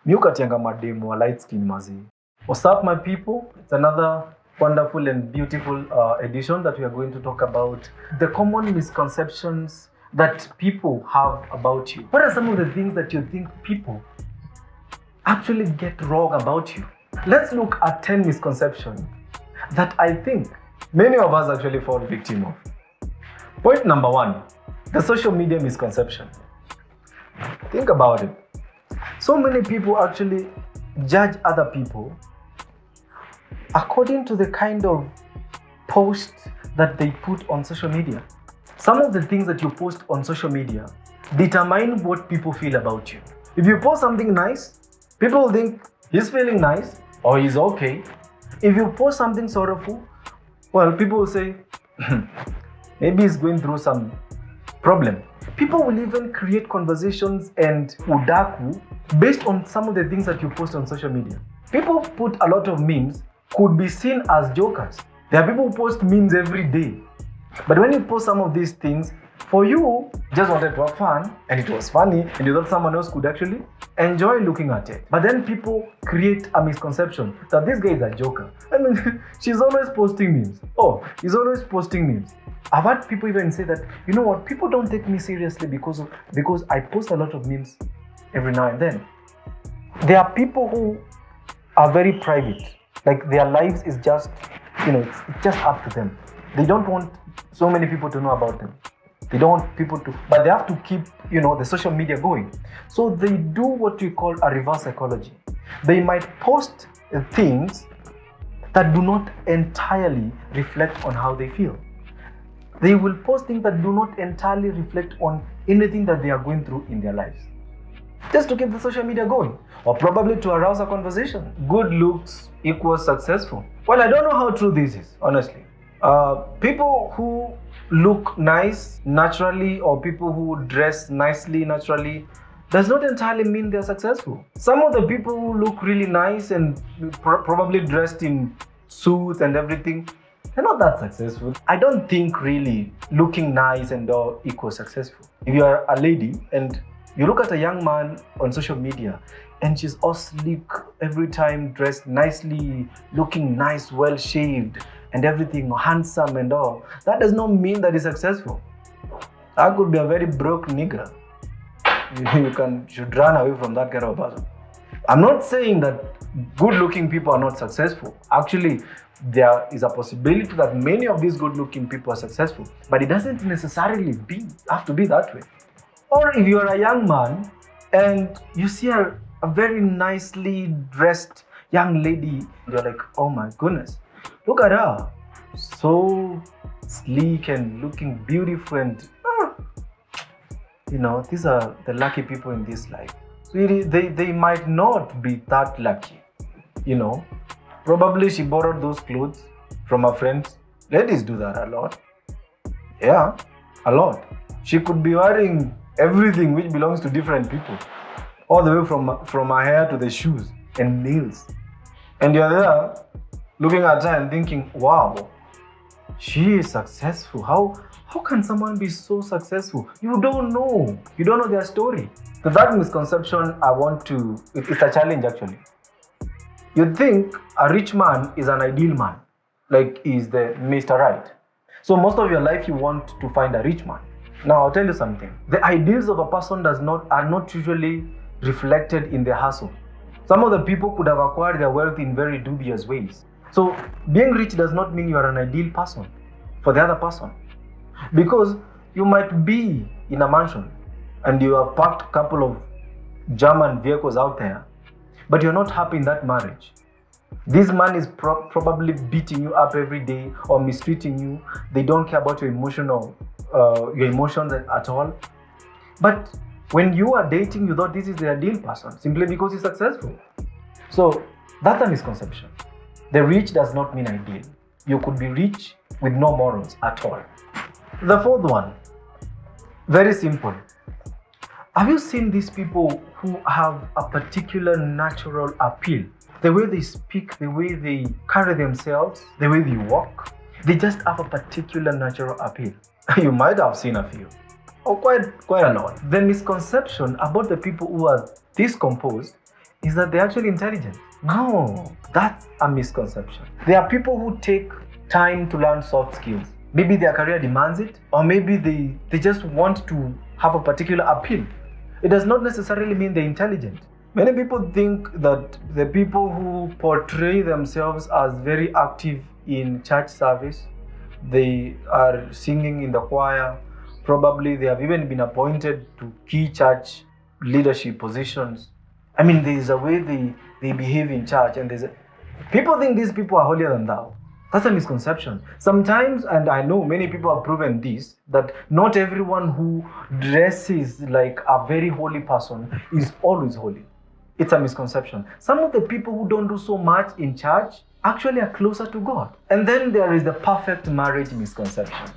Miukatianga mademu wa light skin mazi. What's up, my people? It's another wonderful and beautiful edition that we are going to talk about the common misconceptions that people have about you. What are some of the things that you think people actually get wrong about you? Let's look at 10 misconceptions that I think many of us actually fall victim of. Point number 1, the social media misconception. Think about it. So many people actually judge other people according to the kind of post that they put on social media. Some of the things that you post on social media determine what people feel about you. If you post something nice, people will think he's feeling nice or he's okay. If you post something sorrowful, well, people will say maybe he's going through some problem. People will even create conversations and udaku based on some of the things that you post on social media. People put a lot of memes could be seen as jokers. There are people who post memes every day. But when you post some of these things, for you, just wanted to have fun, and it was funny, and you thought someone else could actually enjoy looking at it. But then people create a misconception that this guy is a joker. I mean, she's always posting memes. Oh, he's always posting memes. I've had people even say that, you know what, people don't take me seriously because I post a lot of memes every now and then. There are people who are very private. Like their lives is just, it's just up to them. They don't want so many people to know about them. They don't want people to, but they have to keep, the social media going. So they do what we call a reverse psychology. They might post things that do not entirely reflect on how they feel. They will post things that do not entirely reflect on anything that they are going through in their lives, just to keep the social media going, or probably to arouse a conversation. Good looks equals successful. Well, I don't know how true this is, honestly. People who look nice naturally, or people who dress nicely naturally, does not entirely mean they're successful. Some of the people who look really nice and probably dressed in suits and everything, they're not that successful. I don't think really looking nice and all equals successful. If you are a lady and you look at a young man on social media and she's all sleek every time, dressed nicely, looking nice, well shaved and everything, handsome and all, that does not mean that he's successful. That could be a very broke nigger. You should run away from that kind of person. I'm not saying that good-looking people are not successful. Actually, there is a possibility that many of these good-looking people are successful, but it doesn't necessarily have to be that way. Or if you're a young man and you see a very nicely dressed young lady, you're like, oh my goodness, look at her, so sleek and looking beautiful, and these are the lucky people in this life. So they might not be that lucky. Probably she borrowed those clothes from her friends. Ladies do that a lot. Yeah, a lot. She could be wearing everything which belongs to different people, all the way from her hair to the shoes and nails. And you're there looking at her and thinking, wow, she is successful. How can someone be so successful? You don't know their story. So that misconception, it's a challenge actually. You think a rich man is an ideal man, like he's the Mr. Right. So most of your life you want to find a rich man. Now I'll tell you something. The ideals of a person are not usually reflected in their hustle. Some of the people could have acquired their wealth in very dubious ways. So being rich does not mean you are an ideal person for the other person. Because you might be in a mansion and you have parked a couple of German vehicles out there, but you're not happy in that marriage. This man is probably beating you up every day or mistreating you. They don't care about your emotions at all. But when you are dating, you thought this is the ideal person simply because he's successful. So that's a misconception. The rich does not mean ideal. You could be rich with no morals at all. The fourth one, very simple. Have you seen these people who have a particular natural appeal? The way they speak, the way they carry themselves, the way they walk, they just have a particular natural appeal. You might have seen a few, or quite a lot. The misconception about the people who are this composed is that they're actually intelligent. No, that's a misconception. There are people who take time to learn soft skills. Maybe their career demands it, or maybe they just want to have a particular appeal. It does not necessarily mean they're intelligent. Many people think that the people who portray themselves as very active in church service, they are singing in the choir, probably they have even been appointed to key church leadership positions. I mean, there is a way they behave in church, and people think these people are holier than thou. That's a misconception. Sometimes, and I know many people have proven this, that not everyone who dresses like a very holy person is always holy. It's a misconception. Some of the people who don't do so much in church actually are closer to God. And then there is the perfect marriage misconception.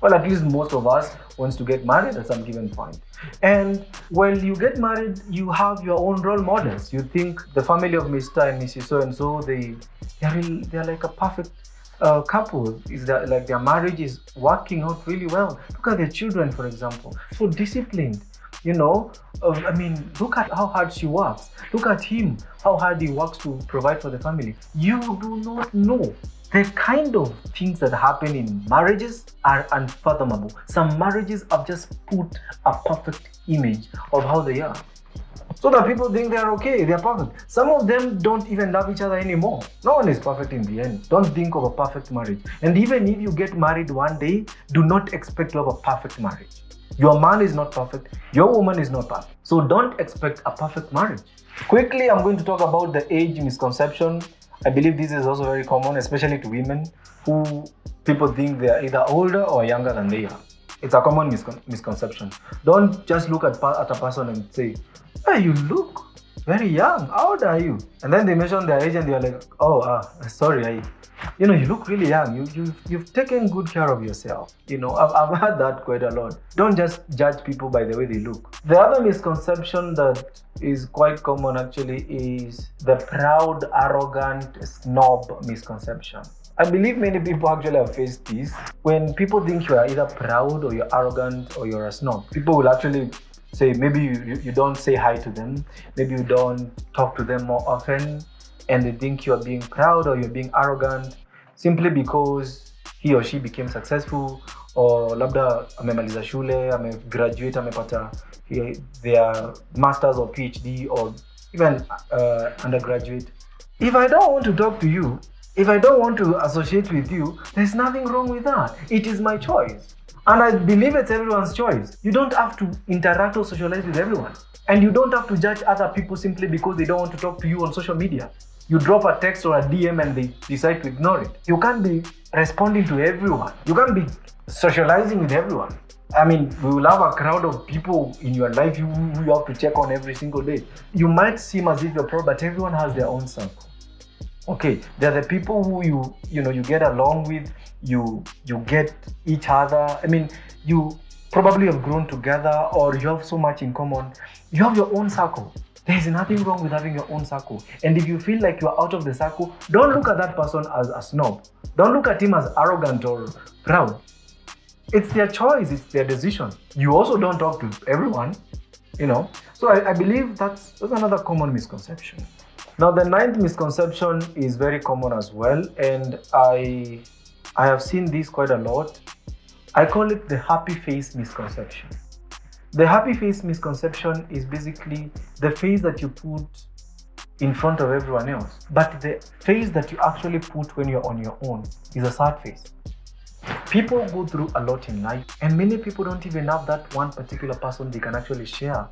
Well, at least most of us wants to get married at some given point. And when you get married, you have your own role models. You think the family of Mr. and Mrs. So-and-so, they're like a perfect couple. Is that like their marriage is working out really well? Look at their children, for example. So disciplined. Look at how hard she works. Look at him, how hard he works to provide for the family. You do not know. The kind of things that happen in marriages are unfathomable. Some marriages have just put a perfect image of how they are, so that people think they are okay, they are perfect. Some of them don't even love each other anymore. No one is perfect in the end. Don't think of a perfect marriage. And even if you get married one day, do not expect to have a perfect marriage. Your man is not perfect. Your woman is not perfect. So don't expect a perfect marriage. Quickly, I'm going to talk about the age misconception. I believe this is also very common, especially to women who people think they are either older or younger than they are. It's a common misconception. Don't just look at a person and say, "Hey, you look very young. How old are you?" And then they mention their age and they're like, sorry, you look really young. You've taken good care of yourself. I've heard that quite a lot. Don't just judge people by the way they look. The other misconception that is quite common actually is the proud, arrogant, snob misconception. I believe many people actually have faced this. When people think you are either proud or you're arrogant or you're a snob, people will actually say maybe you don't say hi to them, maybe you don't talk to them more often, and they think you're being proud or you're being arrogant simply because he or she became successful, or labda amemaliza shule, amegraduate, amepata their masters or PhD or even undergraduate. If I don't want to talk to you, if I don't want to associate with you, there's nothing wrong with that. It is my choice. And I believe it's everyone's choice. You don't have to interact or socialize with everyone. And you don't have to judge other people simply because they don't want to talk to you on social media. You drop a text or a DM and they decide to ignore it. You can't be responding to everyone. You can't be socializing with everyone. I mean, we will have a crowd of people in your life who you have to check on every single day. You might seem as if you're proud, but everyone has their own circle. Okay, they're the people who you get along with, you get each other. I mean, you probably have grown together or you have so much in common. You have your own circle. There is nothing wrong with having your own circle. And if you feel like you're out of the circle, don't look at that person as a snob. Don't look at him as arrogant or proud. It's their choice, it's their decision. You also don't talk to everyone, So I believe that's another common misconception. Now, the ninth misconception is very common as well, and I have seen this quite a lot. I call it the happy face misconception. The happy face misconception is basically the face that you put in front of everyone else, but the face that you actually put when you're on your own is a sad face. People go through a lot in life, and many people don't even have that one particular person they can actually share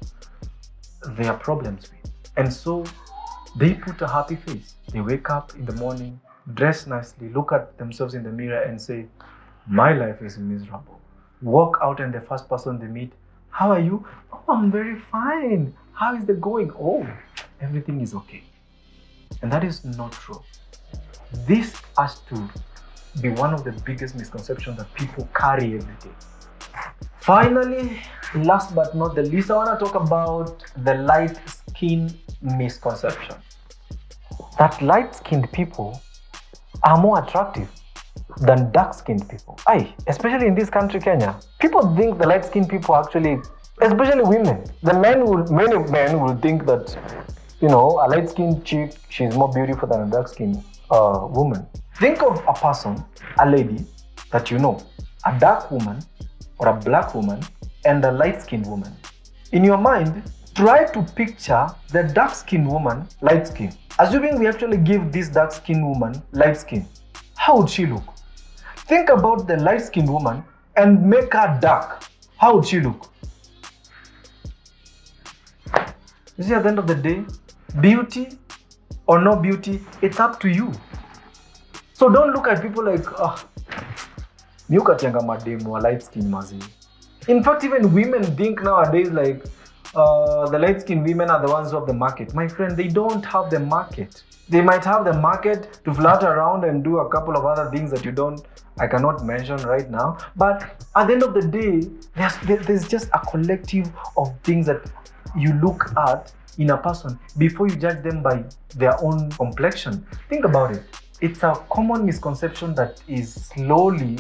their problems with. And so they put a happy face. They wake up in the morning, dress nicely, look at themselves in the mirror and say, "My life is miserable." Walk out and the first person they meet, "How are you?" "Oh, I'm very fine. How is it going?" "Oh, everything is okay." And that is not true. This has to be one of the biggest misconceptions that people carry every day. Finally, last but not the least, I want to talk about the light-skinned misconception. That light-skinned people are more attractive than dark-skinned people. Especially in this country, Kenya, people think the light-skinned people actually, especially women, many men will think that a light-skinned chick, she's more beautiful than a dark-skinned woman. Think of a person, a lady that you know, a dark woman or a black woman and a light-skinned woman. In your mind, try to picture the dark-skinned woman light skin. Assuming we actually give this dark-skinned woman light skin, how would she look? Think about the light-skinned woman and make her dark. How would she look? You see, at the end of the day, beauty or no beauty, it's up to you. So don't look at people like, light skin mazi. In fact, even women think nowadays like the light-skinned women are the ones who have the market. My friend, they don't have the market. They might have the market to flirt around and do a couple of other things that I cannot mention right now. But at the end of the day, there's just a collective of things that you look at in a person before you judge them by their own complexion. Think about it. It's a common misconception that is slowly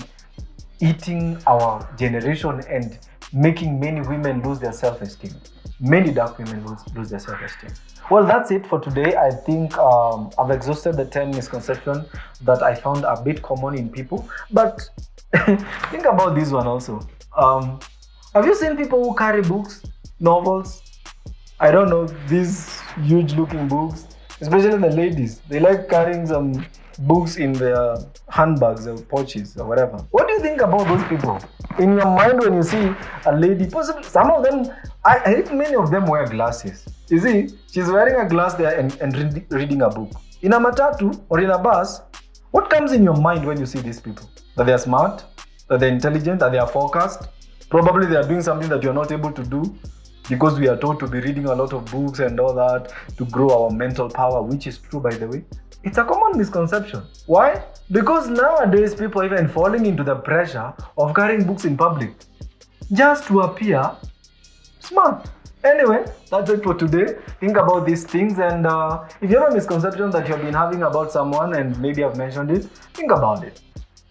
eating our generation and making many women lose their self-esteem. Many dark women lose their self-esteem. Well, that's it for today. I think I've exhausted the 10 misconceptions that I found a bit common in people. But think about this one also. Have you seen people who carry books, novels? I don't know, these huge looking books, especially the ladies. They like carrying some books in their handbags or pouches or whatever. What do you think about those people? In your mind, when you see a lady, possibly some of them, I think many of them wear glasses. You see, she's wearing a glass there and reading a book. In a matatu or in a bus, what comes in your mind when you see these people? That they are smart, that they're intelligent, that they are focused. Probably they are doing something that you're not able to do because we are taught to be reading a lot of books and all that to grow our mental power, which is true, by the way. It's a common misconception. Why? Because nowadays people are even falling into the pressure of carrying books in public just to appear smart. Anyway, that's it for today. Think about these things, and if you have a misconception that you've been having about someone and maybe I've mentioned it, think about it.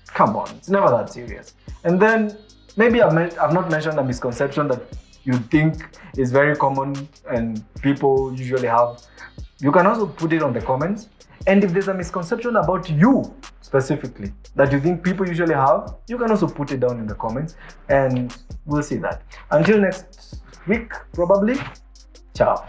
Come on, it's never that serious. And then maybe I've not mentioned a misconception that you think is very common and people usually have. You can also put it on the comments. And if there's a misconception about you specifically that you think people usually have, you can also put it down in the comments and we'll see that. Until next week, probably. Ciao.